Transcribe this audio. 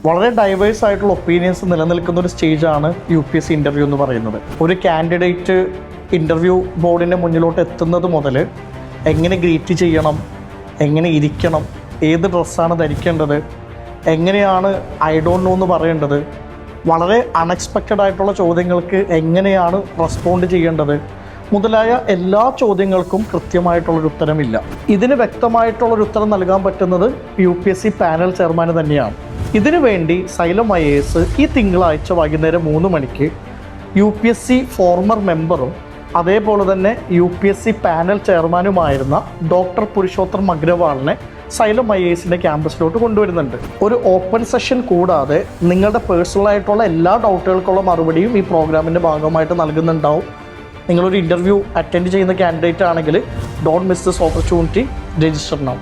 വളരെ ഡൈവേഴ്സ് ആയിട്ടുള്ള ഒപ്പീനിയൻസ് നിലനിൽക്കുന്ന ഒരു സ്റ്റേജാണ് UPSC ഇൻ്റർവ്യൂ എന്ന് പറയുന്നത്. ഒരു കാൻഡിഡേറ്റ് ഇൻ്റർവ്യൂ ബോർഡിൻ്റെ മുന്നിലോട്ട് എത്തുന്നത് മുതൽ എങ്ങനെ ഗ്രീറ്റ് ചെയ്യണം, എങ്ങനെ ഇരിക്കണം, ഏത് ഡ്രസ്സാണ് ധരിക്കേണ്ടത്, എങ്ങനെയാണ് ഐ ഡോണ്ട് നോ എന്ന് പറയേണ്ടത്, വളരെ അൺഎക്സ്പെക്റ്റഡ് ആയിട്ടുള്ള ചോദ്യങ്ങൾക്ക് എങ്ങനെയാണ് റെസ്പോണ്ട് ചെയ്യേണ്ടത് മുതലായ എല്ലാ ചോദ്യങ്ങൾക്കും കൃത്യമായിട്ടുള്ളൊരു ഉത്തരമില്ല. ഇതിന് വ്യക്തമായിട്ടുള്ളൊരു ഉത്തരം നൽകാൻ പറ്റുന്നത് UPSC പാനൽ ചെയർമാൻ തന്നെയാണ്. ഇതിനു വേണ്ടി സൈലം IAS ഈ തിങ്കളാഴ്ച വൈകുന്നേരം 3 മണിക്ക് UPSC ഫോർമർ മെമ്പറും അതേപോലെ തന്നെ UPSC പാനൽ ചെയർമാനുമായിരുന്ന ഡോക്ടർ പുരുഷോത്തം അഗ്രവാളിനെ സൈലം IASൻ്റെ ക്യാമ്പസിലോട്ട് കൊണ്ടുവരുന്നുണ്ട്. ഒരു ഓപ്പൺ സെഷൻ കൂടാതെ നിങ്ങളുടെ പേഴ്സണലായിട്ടുള്ള എല്ലാ ഡൗട്ടുകൾക്കുള്ള മറുപടിയും ഈ പ്രോഗ്രാമിൻ്റെ ഭാഗമായിട്ട് നൽകുന്നുണ്ടാവും. നിങ്ങളൊരു ഇൻ്റർവ്യൂ അറ്റൻഡ് ചെയ്യുന്ന കാൻഡിഡേറ്റ് ആണെങ്കിൽ don't miss this opportunity, register now.